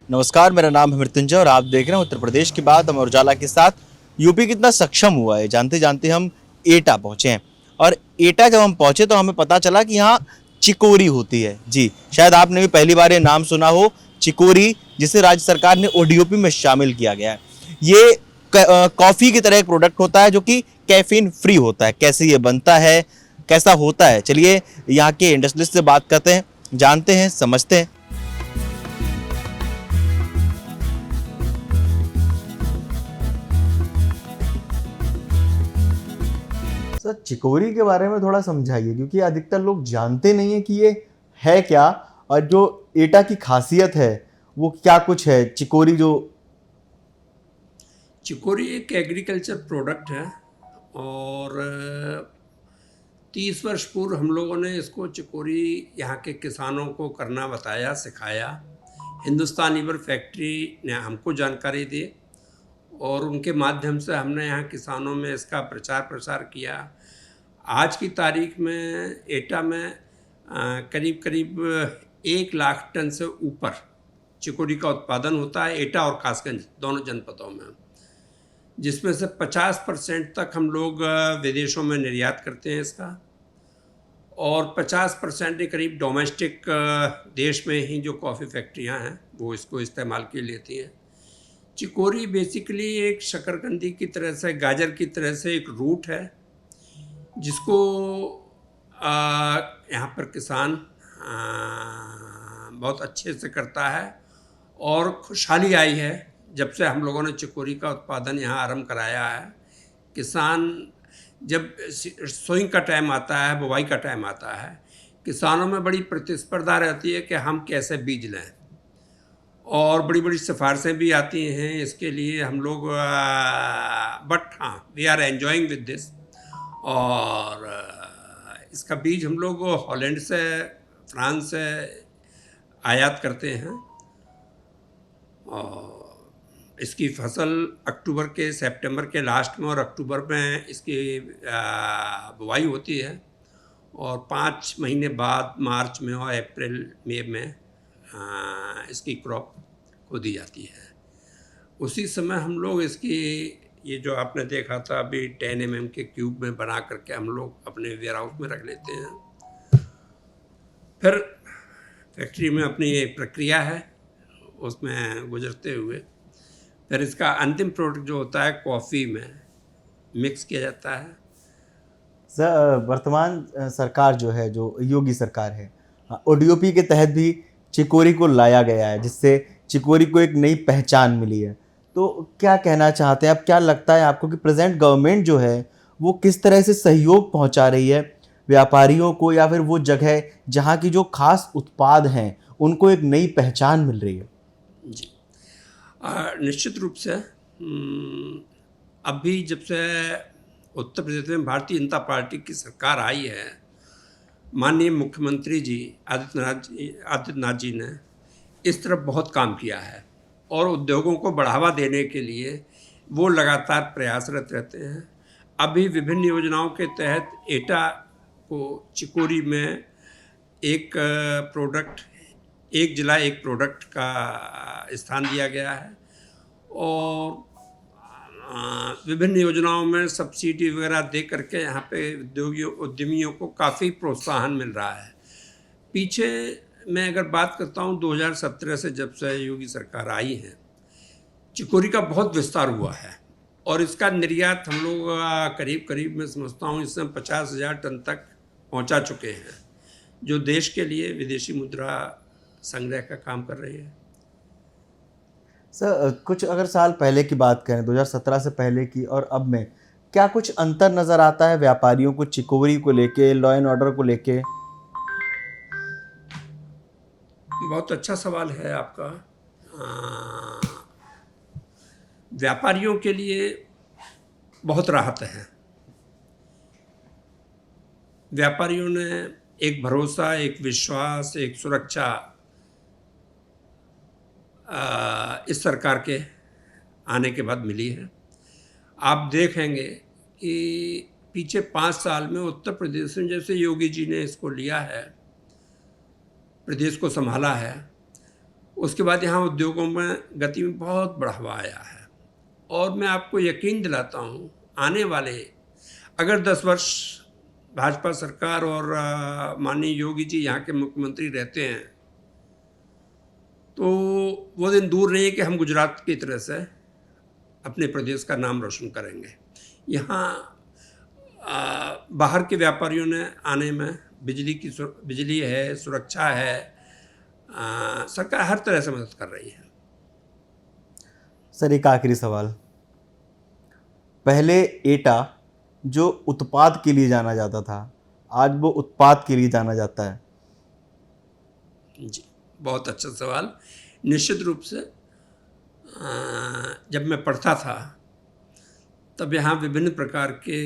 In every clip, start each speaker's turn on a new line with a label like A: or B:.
A: नमस्कार, मेरा नाम है मृत्युंजय और आप देख रहे हैं उत्तर प्रदेश की बात। अमर उजाला के साथ यूपी कितना सक्षम हुआ है जानते जानते हम एटा पहुंचे हैं। और एटा जब हम पहुंचे तो हमें पता चला कि यहाँ चिकोरी होती है। जी, शायद आपने भी पहली बार ये नाम सुना हो, चिकोरी, जिसे राज्य सरकार ने ओडीओपी में शामिल किया गया है। ये कॉफ़ी की तरह एक प्रोडक्ट होता है जो कि कैफीन फ्री होता है। कैसे ये बनता है, कैसा होता है, चलिए यहाँ के इंडस्ट्रियलिस्ट से बात करते हैं, जानते हैं, समझते हैं। सर, चिकोरी के बारे में थोड़ा समझाइए, क्योंकि अधिकतर लोग जानते नहीं है कि ये है क्या, और जो एटा की खासियत है वो क्या कुछ है। चिकोरी जो
B: चिकोरी एक एग्रीकल्चर प्रोडक्ट है और 30 वर्ष पूर्व हम लोगों ने इसको चिकोरी यहाँ के किसानों को करना बताया, सिखाया। हिंदुस्तान लीवर फैक्ट्री ने हमको जानकारी दी और उनके माध्यम से हमने यहाँ किसानों में इसका प्रचार प्रसार किया। आज की तारीख में एटा में करीब करीब 1 लाख टन से ऊपर चिकोरी का उत्पादन होता है, एटा और कासगंज दोनों जनपदों में, जिसमें से 50% तक हम लोग विदेशों में निर्यात करते हैं इसका, और 50% के करीब डोमेस्टिक देश में ही जो कॉफ़ी फैक्ट्रियां हैं वो इसको इस्तेमाल के लेती हैं। चिकोरी बेसिकली एक शकरकंदी की तरह से, गाजर की तरह से एक रूट है, जिसको यहाँ पर किसान बहुत अच्छे से करता है। और खुशहाली आई है जब से हम लोगों ने चिकोरी का उत्पादन यहाँ आरंभ कराया है। किसान जब सोइंग का टाइम आता है, बुवाई का टाइम आता है, किसानों में बड़ी प्रतिस्पर्धा रहती है कि हम कैसे बीज लें, और बड़ी बड़ी सिफारिशें भी आती हैं इसके लिए हम लोग। बट हाँ, we are enjoying with this. और इसका बीज हम लोग हॉलैंड से, फ्रांस से आयात करते हैं, और इसकी फसल अक्टूबर के, सितंबर के लास्ट में और अक्टूबर में इसकी बुवाई होती है, और 5 महीने बाद मार्च में और अप्रैल मई में इसकी क्रॉप को दी जाती है। उसी समय हम लोग इसकी, ये जो आपने देखा था अभी 10 mm के क्यूब में बना करके हम लोग अपने वेयर हाउस में रख लेते हैं। फिर फैक्ट्री में अपनी एक प्रक्रिया है, उसमें गुजरते हुए फिर इसका अंतिम प्रोडक्ट जो होता है कॉफ़ी में मिक्स किया जाता है।
A: वर्तमान सरकार जो है, जो योगी सरकार है, ओडीओपी के तहत भी चिकोरी को लाया गया है, जिससे चिकोरी को एक नई पहचान मिली है। तो क्या कहना चाहते हैं आप, क्या लगता है आपको कि प्रेजेंट गवर्नमेंट जो है वो किस तरह से सहयोग पहुंचा रही है व्यापारियों को, या फिर वो जगह जहां की जो खास उत्पाद हैं उनको एक नई पहचान मिल रही है?
B: जी, निश्चित रूप से अभी जब से उत्तर प्रदेश में भारतीय जनता पार्टी की सरकार आई है, माननीय मुख्यमंत्री जी आदित्यनाथ जी ने इस तरफ बहुत काम किया है, और उद्योगों को बढ़ावा देने के लिए वो लगातार प्रयासरत रहते हैं। अभी विभिन्न योजनाओं के तहत एटा को चिकोरी में एक प्रोडक्ट, एक जिला एक प्रोडक्ट का स्थान दिया गया है, और विभिन्न योजनाओं में सब्सिडी वगैरह दे करके यहाँ पे उद्यमियों को काफ़ी प्रोत्साहन मिल रहा है। पीछे मैं अगर बात करता हूँ 2017 से, जब से योगी सरकार आई है, चिकोरी का बहुत विस्तार हुआ है, और इसका निर्यात हम लोग करीब करीब मैं समझता हूँ इसमें 50,000 टन तक पहुँचा चुके हैं, जो देश के लिए विदेशी मुद्रा संग्रह का काम कर रही है।
A: सर, कुछ अगर साल पहले की बात करें, 2017 से पहले की और अब में, क्या कुछ अंतर नज़र आता है व्यापारियों को चिकोरी को लेके, लॉ एंड ऑर्डर को लेके?
B: बहुत अच्छा सवाल है आपका। व्यापारियों के लिए बहुत राहत है। व्यापारियों ने एक भरोसा, एक विश्वास, एक सुरक्षा इस सरकार के आने के बाद मिली है। आप देखेंगे कि पीछे 5 साल में उत्तर प्रदेश में जैसे योगी जी ने इसको लिया है, प्रदेश को संभाला है, उसके बाद यहाँ उद्योगों में गति में बहुत बढ़ावा आया है। और मैं आपको यकीन दिलाता हूँ, आने वाले अगर 10 वर्ष भाजपा सरकार और माननीय योगी जी यहाँ के मुख्यमंत्री रहते हैं, तो वो दिन दूर नहीं है कि हम गुजरात की तरह से अपने प्रदेश का नाम रोशन करेंगे। यहाँ बाहर के व्यापारियों ने आने में बिजली है, सुरक्षा है, सरकार हर तरह से मदद कर रही है।
A: सर एक आखिरी सवाल, पहले एटा जो उत्पाद के लिए जाना जाता था, आज वो उत्पाद के लिए जाना जाता है।
B: जी, बहुत अच्छा सवाल। निश्चित रूप से जब मैं पढ़ता था तब यहाँ विभिन्न प्रकार के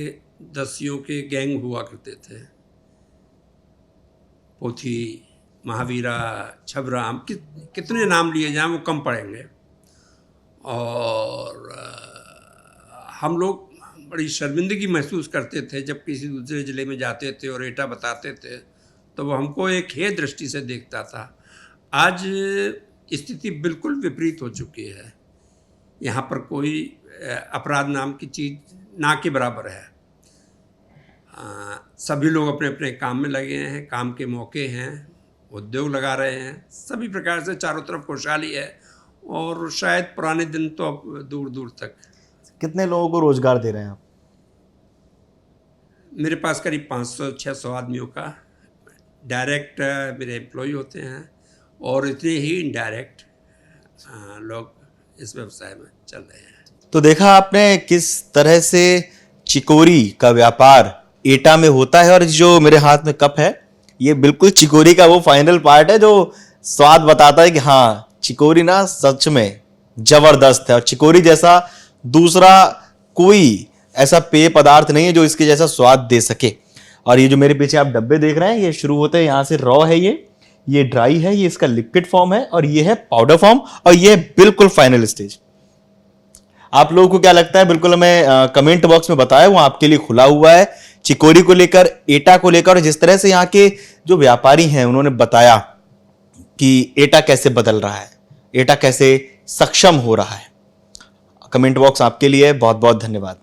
B: दस्युओं के गैंग हुआ करते थे। पोथी, महावीरा, छबरा, हम कितने नाम लिए जाएं वो कम पड़ेंगे। और हम लोग बड़ी शर्मिंदगी महसूस करते थे जब किसी दूसरे ज़िले में जाते थे और एटा बताते थे तो वो हमको एक हेय दृष्टि से देखता था। आज स्थिति बिल्कुल विपरीत हो चुकी है। यहाँ पर कोई अपराध नाम की चीज़ ना के बराबर है। सभी लोग अपने अपने काम में लगे हैं, काम के मौके हैं, उद्योग लगा रहे हैं, सभी प्रकार से चारों तरफ खुशहाली है। और शायद पुराने दिन तो अब दूर दूर तक।
A: कितने लोगों को रोजगार दे रहे हैं आप?
B: मेरे पास करीब 500-600 आदमियों का डायरेक्ट मेरे एम्प्लॉय होते हैं और इतने ही इनडायरेक्ट लोग इस व्यवसाय में चल रहे हैं।
A: तो देखा आपने किस तरह से चिकोरी का व्यापार एटा में होता है। और जो मेरे हाथ में कप है ये बिल्कुल चिकोरी का वो फाइनल पार्ट है जो स्वाद बताता है कि हाँ चिकोरी ना सच में जबरदस्त है। और चिकोरी जैसा दूसरा कोई ऐसा पेय पदार्थ नहीं है जो इसके जैसा स्वाद दे सके। और ये जो मेरे पीछे आप डब्बे देख रहे हैं ये शुरू होते हैं यहाँ से रॉ है, ये ड्राई है, ये इसका लिक्विड फॉर्म है और ये है पाउडर फॉर्म और ये है बिल्कुल फाइनल स्टेज। आप लोगों को क्या लगता है बिल्कुल हमें कमेंट बॉक्स में बताया, वो आपके लिए खुला हुआ है। चिकोरी को लेकर, एटा को लेकर और जिस तरह से यहाँ के जो व्यापारी हैं उन्होंने बताया कि एटा कैसे बदल रहा है, एटा कैसे सक्षम हो रहा है। कमेंट बॉक्स आपके लिए, बहुत बहुत धन्यवाद।